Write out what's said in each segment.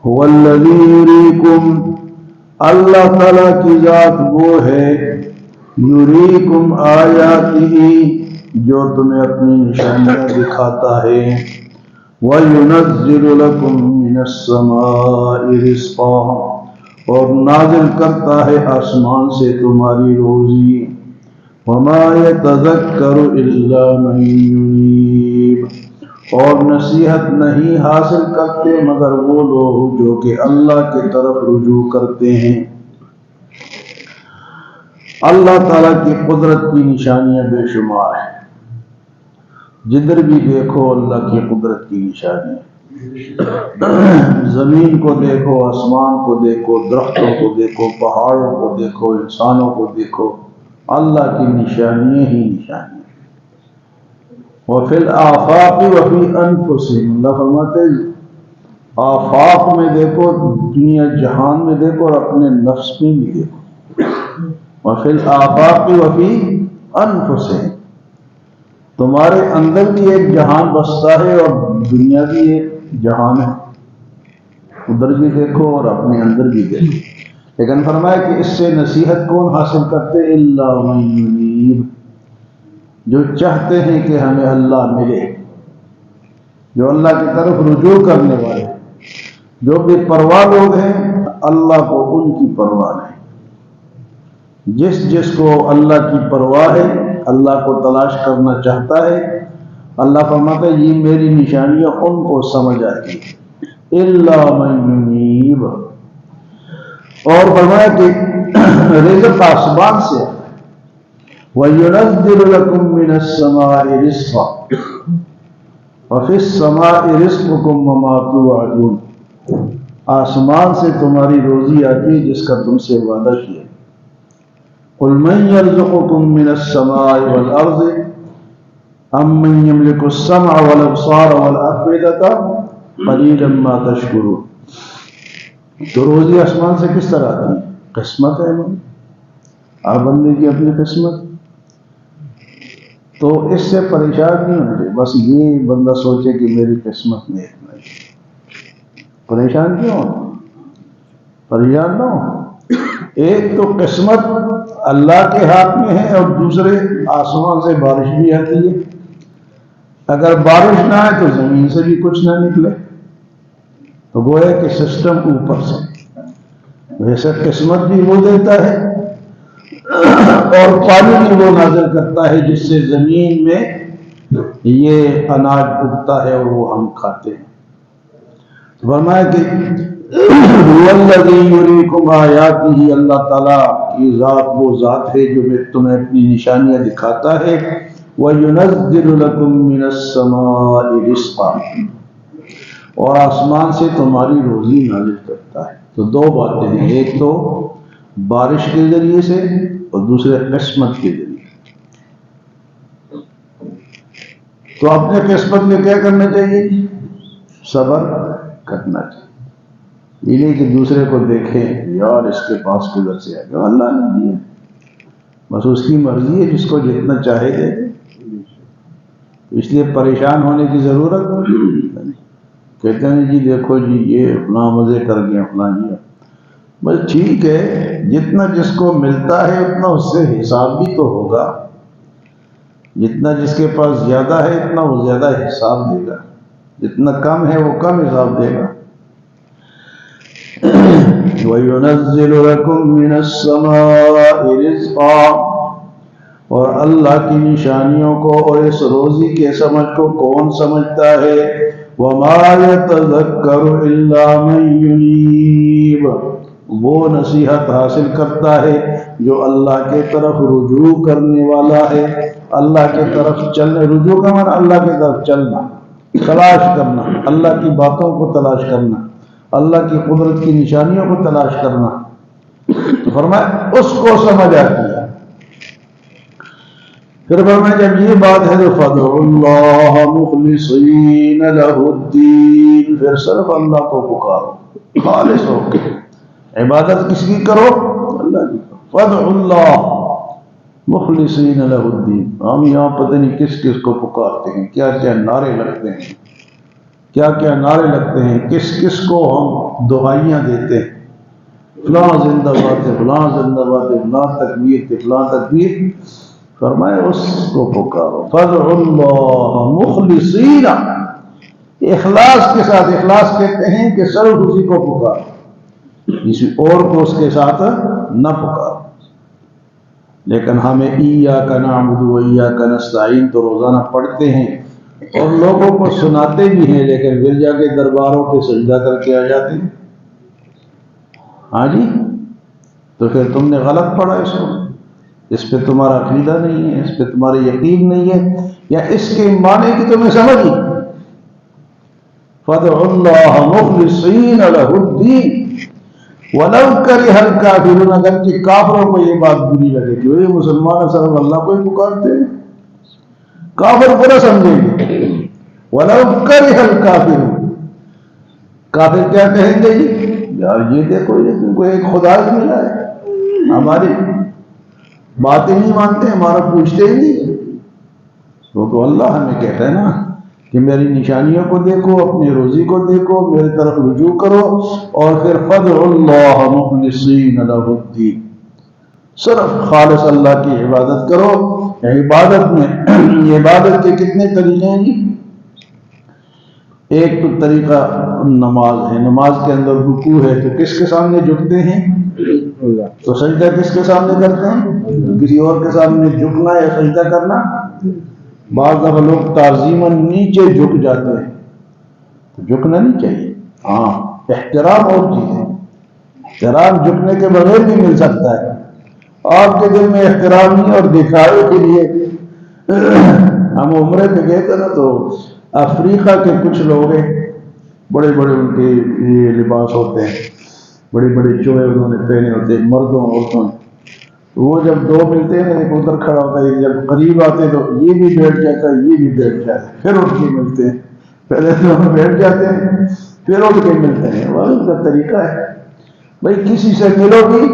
هو الذی یریکم، اللہ تعالیٰ کی ذات وہ ہے، یریکم آیاتہ، جو تمہیں اپنی نشانیاں دکھاتا ہے، وَيُنَزِّلُ لَكُم مِّنَ السَّمَاءِ رِزْقًا، اور نازل کرتا ہے آسمان سے تمہاری روزی، وَمَا يَتَذَكَّرُ إِلَّا مَن يُنِيبُ، اور نصیحت نہیں حاصل کرتے مگر وہ لوگ جو کہ اللہ کی طرف رجوع کرتے ہیں۔ اللہ تعالیٰ کی قدرت کی نشانیاں بے شمار ہیں، جدھر بھی دیکھو اللہ کی قدرت کی نشانیاں، زمین کو دیکھو، آسمان کو دیکھو، درختوں کو دیکھو، پہاڑوں کو دیکھو، انسانوں کو دیکھو، اللہ کی نشانیاں ہی نشانیاں۔ وَفِي الْآفَاقِ وَفِي أَنفُسِهِمْ، اللہ فرماتے ہیں آفاق میں دیکھو، دنیا جہان میں دیکھو، اور اپنے نفس میں بھی دیکھو۔ وَفِي الْآفَاقِ وَفِي أَنفُسِهِمْ، تمہارے اندر بھی ایک جہان بستا ہے اور دنیا بھی ایک جہان ہے، ادھر بھی دیکھو اور اپنے اندر بھی دیکھو۔ لیکن فرمایا کہ اس سے نصیحت کون حاصل کرتے؟ الا من ينيب، جو چاہتے ہیں کہ ہمیں اللہ ملے، جو اللہ کی طرف رجوع کرنے والے، جو بے پرواہ لوگ ہیں اللہ کو ان کی پرواہ نہیں۔ جس کو اللہ کی پرواہ ہے، اللہ کو تلاش کرنا چاہتا ہے، اللہ فرماتا ہے یہ میری نشانیاں ان کو سمجھ آتی ہیں، الا من ينيب۔ اور فرمایا کہ رزق آسمان سے، وَيُنَزِّلُ لَكُم مِّنَ السَّمَاءِ رِزْقًا وَفِي السَّمَاءِ رِزْقُكُمْ وَمَا تُوعَدُونَ، آسمان سے تمہاری روزی آتی ہے جس کا تم سے وعدہ کیا۔ قُلْ مَن يَرْزُقُكُم مِّنَ السَّمَاءِ وَالْأَرْضِ أَمَّن يَمْلِكُ السَّمْعَ وَالْأَبْصَارَ وَالْأَفْئِدَةَ قَلِيلًا مَا تَشْكُرُونَ۔ تو روزی آسمان سے کس طرح آتی ہے؟ قسمت ہے آپ بندے کی اپنی قسمت، تو اس سے پریشان نہیں ہونا چاہیے۔ بس یہ بندہ سوچے کہ میری قسمت میں اتنا ہی، پریشان کیوں ہو؟ پریشان نہ ہو۔ ایک تو قسمت اللہ کے ہاتھ میں ہے، اور دوسرے آسمان سے بارش بھی آتی ہے، اگر بارش نہ آئے تو زمین سے بھی کچھ نہ نکلے، تو گویا کہ سسٹم اوپر سے۔ ویسے قسمت بھی وہ دیتا ہے اور پانی بھی وہ نازل کرتا ہے جس سے زمین میں یہ اناج اگتا ہے اور وہ ہم کھاتے ہیں۔ فرمایا کہ هو الذی یریکم آیاتہ، اللہ تعالیٰ کی ذات وہ ذات ہے جو تمہیں اپنی نشانیاں دکھاتا ہے، وَيُنَزِّلُ لَكُم مِّنَ السَّمَاءِ رِزْقًا، اور آسمان سے تمہاری روزی نازل کرتا ہے۔ تو دو باتیں ہیں، ایک تو بارش کے ذریعے سے اور دوسرے قسمت کے ذریعے۔ تو اپنے قسمت میں کیا کرنا چاہیے؟ صبر کرنا چاہیے، یہ نہیں کہ دوسرے کو دیکھیں یار اس کے پاس کدھر سے آ گیا، اللہ نے دیا، بس اس کی مرضی ہے، جس کو جتنا چاہے دے، اس لیے پریشان ہونے کی ضرورت نہیں۔ کہتے ہیں جی دیکھو جی یہ اپنا مزے کر گیا اپنا یہ، بس ٹھیک ہے، جتنا جس کو ملتا ہے اتنا اس سے حساب بھی تو ہوگا، جتنا جس کے پاس زیادہ ہے اتنا وہ زیادہ حساب دے گا، جتنا کم ہے وہ کم حساب دے گا۔ وَيُنَزِّلُ لَكُم مِّنَ السَّمَاءِ رِزْقًا، اور اللہ کی نشانیوں کو اور اس روزی کے سمجھ کو کون سمجھتا ہے؟ وَمَا يَتَذَكَّرُ إِلَّا مَن يُنِيبُ، وہ نصیحت حاصل کرتا ہے جو اللہ کے طرف رجوع کرنے والا ہے، اللہ کے طرف چلنے، رجوع کا معنی اللہ کی طرف چلنا، تلاش کرنا، اللہ کی باتوں کو تلاش کرنا، اللہ کی قدرت کی نشانیوں کو تلاش کرنا۔ تو فرمایا اس کو سمجھ آتی ہے۔ پھر فرمایا جب یہ بات ہے تو فَادْعُوا اللَّهَ مُخْلِصِينَ لَهُ الدِّينَ، پھر صرف اللہ کو پکارو خالص ہو کے، عبادت کس کی کرو؟ اللہ کی کرو۔ فَادْعُوا اللَّهَ مُخْلِصِينَ لَهُ الدِّينَ، ہم یہاں پتہ نہیں کس کس کو پکارتے ہیں، کیا کیا نعرے لگتے ہیں، کیا کیا نعرے لگتے ہیں، کس کس کو ہم دعائیاں دیتے ہیں، فلاں زندہ باد ہے، فلاں زندہ باد ہے، فلاں تکبیر ہے، فلاں تکبیر. فرمائے اس کو پکارو، فادعوا اللہ مخلصین، اخلاص کے ساتھ. اخلاص کہتے ہیں کہ صرف اسی کو پکارو، کسی اور کو اس کے ساتھ نہ پکارو. لیکن ہمیں ایاک نعبد و ایاک نستعین تو روزانہ پڑھتے ہیں اور لوگوں کو سناتے بھی ہیں، لیکن پھر جا کے درباروں پہ سجدہ کر کے آ جاتے ہیں. ہاں جی، تو پھر تم نے غلط پڑھا اس کو، اس پہ تمہارا عقیدہ نہیں ہے، اس پہ تمہارا یقین نہیں ہے، یا اس کے معنی کی تمہیں سمجھ نہیں. فادعوا اللہ مخلصین لہ الدین وَلَوْ كَرِهَ الْكَافِرُونَ. اگر کہ کافروں کو یہ بات بری لگے کہ یہ مسلمان صرف اللہ کو ہی پکارتے ہیں، کافر برا سمجھیں گے. وَلَوْ كَرِهَ الْكَافِرُونَ، کافر کیا کہیں گے؟ یار یہ دیکھو، یہ تم کو ایک خدا ملا ہے، ہماری باتیں نہیں مانتے، ہمارا پوچھتے ہی نہیں. تو اللہ ہمیں کہتا ہے نا کہ میری نشانیوں کو دیکھو، اپنی روزی کو دیکھو، میری طرف رجوع کرو، اور پھر فادعوا اللہ مخلصین لہ الدین، صرف خالص اللہ کی عبادت کرو. عبادت میں عبادت کے کتنے طریقے ہیں جی؟ ایک تو طریقہ نماز ہے، نماز کے اندر رکوع ہے تو کس کے سامنے جھکتے ہیں؟ تو سجدہ کس کے سامنے کرتے ہیں؟ کسی اور کے سامنے جھکنا یا سجدہ کرنا. بعض دفعہ لوگ تعظیماً نیچے جھک جاتے ہیں، تو جھکنا نہیں چاہیے. ہاں، احترام اور چیز ہے، احترام جھکنے کے بغیر بھی مل سکتا ہے. آپ کے دل میں احترام نہیں اور دکھاوے کے لیے ہم عمرے پہ گئے تھے نا، تو افریقہ کے کچھ لوگ ہیں، بڑے بڑے ان کے یہ لباس ہوتے ہیں، بڑے بڑے چوہے انہوں نے پہنے ہوتے ہیں، مردوں عورتوں نے. وہ جب دو ملتے ہیں، ایک ادھر کھڑا ہوتا ہے، جب قریب آتے ہیں تو یہ بھی بیٹھ جاتا ہے، یہ بھی بیٹھ جاتا ہے، پھر اٹھ کے ملتے ہیں. پہلے تو ہم بیٹھ جاتے ہیں، پھر اٹھ کے ملتے ہیں. وہ ان کا طریقہ ہے. بھائی کسی سے ملو گی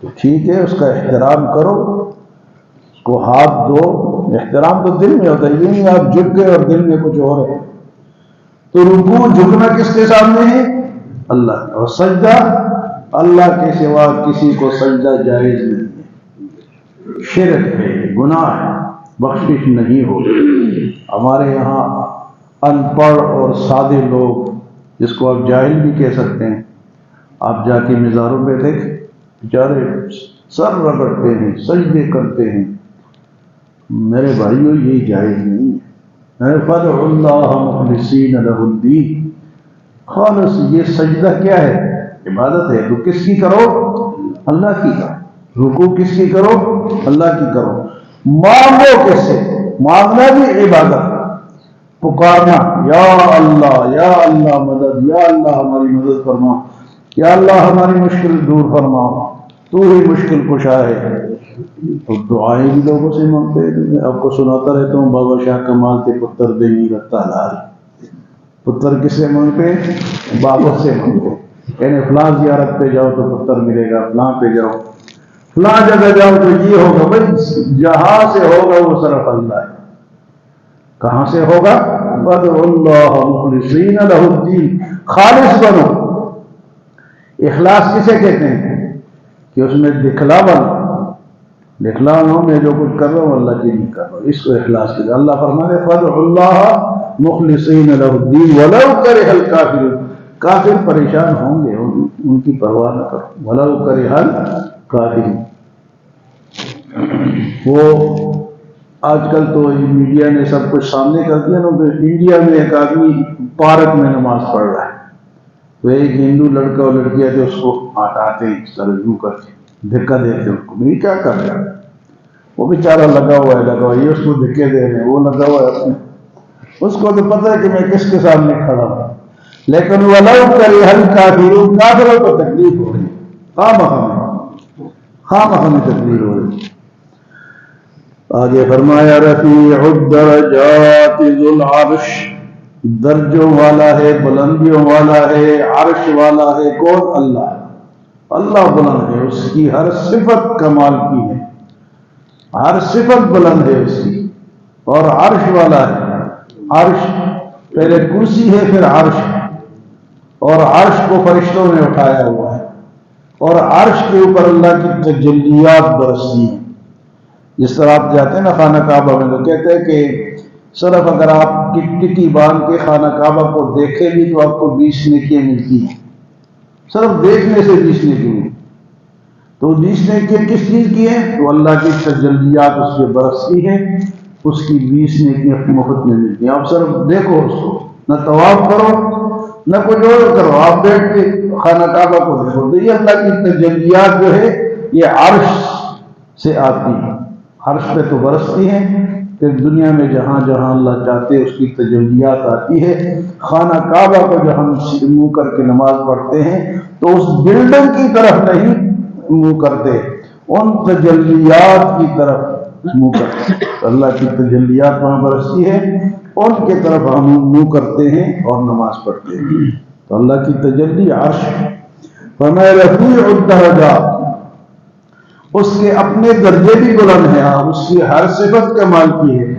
تو ٹھیک ہے، اس کا احترام کرو، اس کو ہاتھ دو. احترام تو دل میں ہوتا ہے، یہ نہیں آپ جھک گئے اور دل میں کچھ اور ہے. تو رکوع جھکنا کس کے سامنے ہے؟ اللہ. اور سجدہ اللہ کے سوا کسی کو سجدہ جائز نہیں ہے، شرک ہے، گناہ ہے، بخشش نہیں ہوگی. ہمارے یہاں ان پڑھ اور سادے لوگ، جس کو آپ جاہل بھی کہہ سکتے ہیں، آپ جا کے مزاروں پہ دیکھ، بیچارے سر رگڑتے ہیں، سجدے کرتے ہیں. میرے بھائیو یہ جائز نہیں ہے. فادعوا اللہ مخلصین لہ الدین، خالص. یہ سجدہ کیا ہے؟ عبادت ہے. تو کس کی کرو؟ اللہ کی کرو. رکوع کس کی کرو؟ اللہ کی کرو. مانگو کس سے؟ مانگنا بھی عبادت. پکارنا، یا اللہ مدد، یا اللہ ہماری مدد فرما، یا اللہ ہماری مشکل دور فرما، تو ہی مشکل کشا ہے. تو دعائیں بھی لوگوں سے مانگتے ہیں. میں آپ کو سناتا رہتا ہوں، بابا شاہ کمال کے پتر دے نہیں رکھتا لال. پتر کس سے مانگتے ہیں؟ بابا سے مانگتے ہیں. یعنی فلاں زیارت پہ جاؤ تو پتر ملے گا، فلاں پہ جاؤ، فلاں جگہ جاؤ تو یہ ہوگا. بھائی جہاں سے ہوگا وہ صرف اللہ ہے. کہاں سے ہوگا؟ فادعوا اللہ مخلصین لہ الدین، خالص بنو. اخلاص کسے کہتے ہیں؟ کہ اس میں دکھلاوا نہ، دکھلاوا میں جو کچھ کر رہا ہوں اللہ کے لیے کر رہا ہوں، اس کو اخلاص کہتے ہیں. اللہ فرماتے ہیں فادعوا اللہ مخلصین لہ الدین ولو کرہ الکافرون. کافر پریشان ہوں گے، ان کی پرواہ نہ کرو. ولو کرہ الکافرون. وہ آج کل تو میڈیا نے سب کچھ سامنے کر دیا نا. تو انڈیا میں ایک آدمی پارک میں نماز پڑھ رہا ہے، تو ایک ہندو لڑکا اور لڑکیاں جو اس کو ہٹاتے ہیں، اس طرح یوں کرتے دھکا دیتے ان کو. نہیں کیا کر رہا ہے وہ بیچارہ، لگا ہوا ہے، یہ اس کو دھکے دے رہے ہیں، وہ لگا ہوا ہے اپنے. اس کو تو پتہ ہے کہ میں کس کے سامنے کھڑا ہوں. لیکن ولو کرہ الکافرون، کافروں کو تکلیف ہو رہی ہے، خواہ مخواہ تکلیف ہو رہی ہے. آگے فرمایا رفیع الدرجات ذو العرش، درجوں والا ہے، بلندیوں والا ہے، عرش والا ہے. کون؟ اللہ. اللہ بلند ہے، اس کی ہر صفت کمال کی ہے، ہر صفت بلند ہے اس کی، اور عرش والا ہے. عرش پہلے کرسی ہے، پھر عرش ہے، اور عرش کو فرشتوں نے اٹھایا ہوا ہے، اور عرش کے اوپر اللہ کی تجلیات برستی ہیں۔ جس طرح آپ جاتے ہیں نا خانہ کعبہ میں، تو کہتے ہیں کہ صرف اگر آپ ٹکی باندھ کے خانہ کعبہ کو دیکھیں گی تو آپ کو 20 نیکیاں ملتی ہیں، صرف دیکھنے سے 20 نیکی ملتی۔ تو 20 نیکیاں کس چیز کی ہیں؟ تو اللہ کی تجلیات اس پہ برستی ہیں، اس کی 20 نیکیاں مفت میں ملتی ہیں۔ آپ صرف دیکھو اس کو، نہ طواف کرو نہ کچھ اور کرو، آپ بیٹھ کے خانہ کعبہ کو دیکھو، تو یہ اللہ کی تجلیات جو ہے یہ عرش سے آتی ہیں، عرش پہ تو برستی ہیں، پھر دنیا میں جہاں جہاں اللہ چاہتے اس کی تجلیات آتی ہے۔ خانہ کعبہ کو جو ہم منہ کر کے نماز پڑھتے ہیں تو اس بلڈنگ کی طرف نہیں منہ کرتے، ان تجلیات کی طرف منہ کرتے ہیں۔ اللہ کی تجلیات وہاں برستی ہے، ان کی طرف ہم منہ کرتے ہیں اور نماز پڑھتے ہیں۔ تو اللہ کی تجلی عرش ہے۔ فرمایا رفیع الدرجات، اس کے اپنے درجے بھی بلند ہیں، اس کی ہر صفت کمال کی ہے،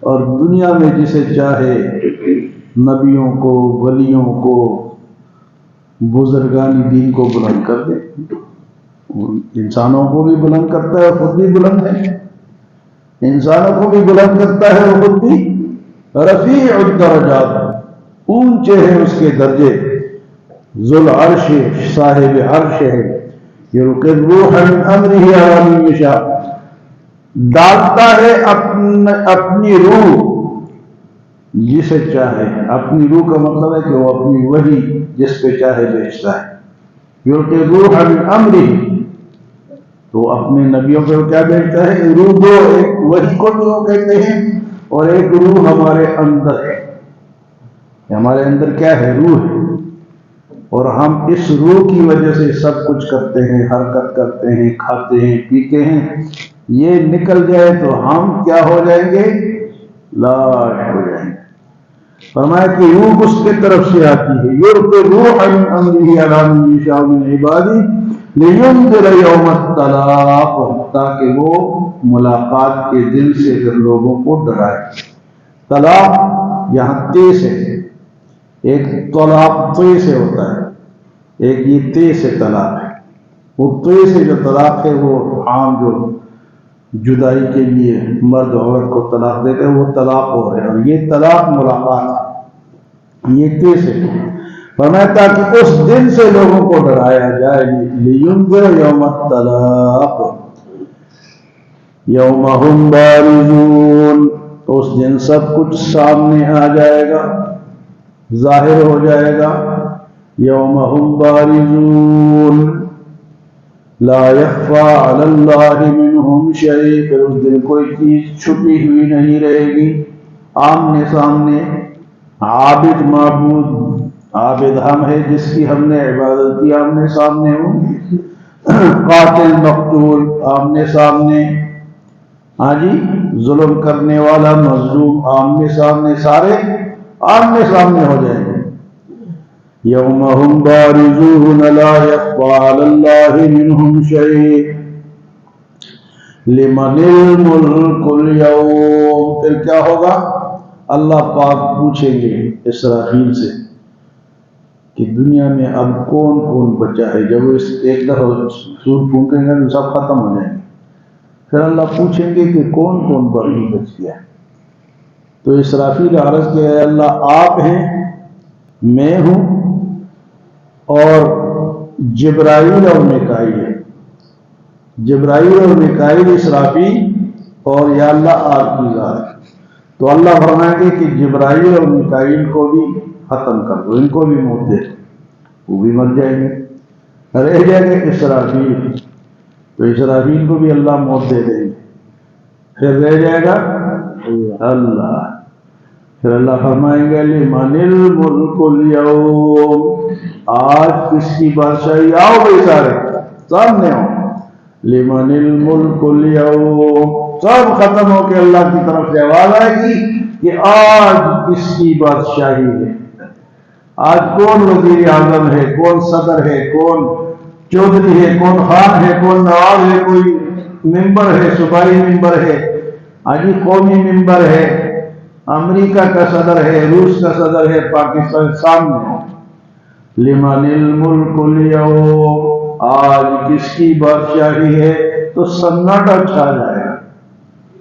اور دنیا میں جسے چاہے نبیوں کو، ولیوں کو، بزرگان دین کو بلند کر دے، انسانوں کو بھی بلند کرتا ہے اور خود بھی بلند ہے، انسانوں کو بھی بلند کرتا ہے اور خود بھی رفیع الدرجات، اونچے ہیں اس کے درجے، ذو العرش، صاحب عرش ہے، یلقی الروح من امرہ علی من یشاء، ڈالتا ہے اپنی روح جسے چاہے، اپنی روح کا مطلب ہے کہ وہ اپنی وحی جس پہ چاہے بھیجتا ہے، یلقی الروح من امرہ، تو اپنے نبیوں پہ کیا بھیجتا ہے؟ روح دو، ایک وحی کو بھی وہ کہتے ہیں، اور ایک روح ہمارے اندر ہے، ہمارے اندر کیا ہے؟ روح ہے، اور ہم اس روح کی وجہ سے سب کچھ کرتے ہیں، حرکت کرتے ہیں، کھاتے ہیں، پیتے ہیں، یہ نکل جائے تو ہم کیا ہو جائیں گے؟ لاش ہو جائیں گے۔ فرمایا کہ روح اس کے طرف سے آتی ہے، یلقی الروح من امرہ علی من یشاء من عبادہ لینذر یوم التلاق، تاکہ وہ ملاقات کے دن سے پھر لوگوں کو ڈرائے۔ طلاق یہاں تے سے ہے، ایک طلاق تے سے ہوتا ہے، ایک یہ تے سے طلاق ہے، وہ تے سے جو طلاق ہے وہ عام جو جدائی کے لیے مرد عورت کو طلاق دیتے ہیں وہ طلاق ہو رہے ہیں، اور یہ طلاق ملاقات ہے، یہ تے سے ہے۔ فرمایا تاکہ اس دن سے لوگوں کو ڈرایا جائے، لینذر یوم التلاق یوم ہم بارزون، تو اس دن سب کچھ سامنے آ جائے گا، ظاہر ہو جائے گا، یوم ہم بارزون لا یخفی علی اللہ منہم شیء، پھر اس دن کوئی چیز چھپی ہوئی نہیں رہے گی، آمنے سامنے، عابد معبود، عابد ہم ہے جس کی ہم نے عبادت کی، آمنے سامنے ہوں، قاتل مقتول آمنے سامنے، ہاں جی، ظلم کرنے والا مظلوم آمنے سامنے، سارے آمنے سامنے ہو جائیں گے۔ یوم ہم بارزون لا یخفی علی اللہ منہم شیء لمن الملک اليوم، پھر کیا ہوگا؟ اللہ پاک پوچھیں گے اسرافیل سے کہ دنیا میں اب کون کون بچا ہے۔ جب وہ اس ایک دفعہ سور پھونکیں گے تو سب ختم ہو جائیں گے، پھر اللہ پوچھیں گے کہ کون کون باقی بچ گیا ہے۔ تو اسرافیل عرض کیا ہے اللہ آپ ہیں، میں ہوں، اور جبرائیل اور میکائیل ہے، جبرائیل اور میکائیل اسرافیل، اور یا اللہ آپ کی ذات ہے۔ تو اللہ فرمائیں گے کہ جبرائیل اور میکائیل کو بھی ختم کر دو، ان کو بھی موت دے دو، وہ بھی مر جائیں گے، رہ جائیں گے اسرافیل، تو اسرافیل کو بھی اللہ موت دے دیں گے، پھر رہ جائے گا اللہ، پھر اللہ فرمائیں گے لمن الملک اليوم، آج کس کی بادشاہی، آؤ بھائی سارے سامنے آؤ، لمن الملک اليوم، سب ختم ہو کے اللہ کی طرف سے آواز آئے گی کہ آج کس کی بادشاہی ہے، آج کون وزیر اعظم ہے، کون صدر ہے، کون چودھری ہے، کون خان ہے، کون نواب ہے، کوئی ممبر ہے، صوبائی ممبر ہے، آج قومی ممبر ہے، امریکہ کا صدر ہے، روس کا صدر ہے، پاکستان سامنے ہے۔ لمن الملک اليوم، آج کس کی بادشاہی ہے؟ تو سناٹا چھا جائے گا۔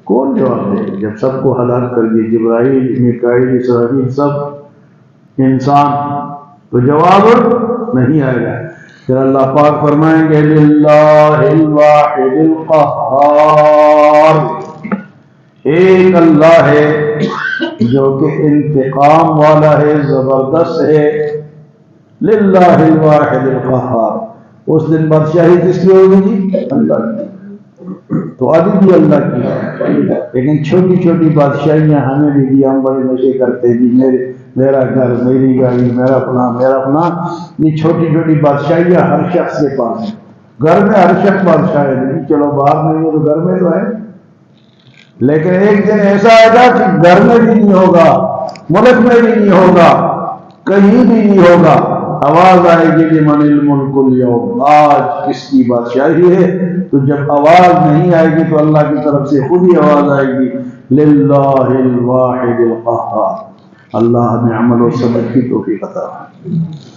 کون جواب دے جب سب کو ہلاک کر دی، جبرائیل، میکائیل، اسرافیل، سب انسان، تو جواب نہیں آئے گا۔ پھر اللہ پاک فرمائیں گے للہ الواحد القہار، ایک اللہ ہے جو کہ انتقام والا ہے، زبردست ہے۔ للہ الواحد القہار، اس دن بادشاہی کس کی ہوگی جی؟ اللہ کی۔ تو ابھی بھی اللہ کی ہے، لیکن چھوٹی چھوٹی بادشاہیاں ہمیں بھی دی، ہم بڑے نشے کرتے جی، میرا گھر، میری گاڑی، میرا فلاں، میرا فلاں۔ یہ چھوٹی چھوٹی بادشاہیاں ہر شخص کے پاس ہیں۔ گھر میں ہر شخص بادشاہ ہے نہیں، چلو باہر نہیں ہے تو گھر میں تو ہے، لیکن ایک دن ایسا آئے گا کہ گھر میں بھی نہیں ہوگا، ملک میں بھی نہیں ہوگا، کہیں بھی نہیں ہوگا۔ آواز آئے گی لمن الملک اليوم، آج کس کی بادشاہی ہے؟ تو جب آواز نہیں آئے گی تو اللہ کی طرف سے خود ہی آواز آئے گی للہ الواحد القہار۔ اللہ ہمیں عمل و سمجھ کی توفیق عطا فرمائے۔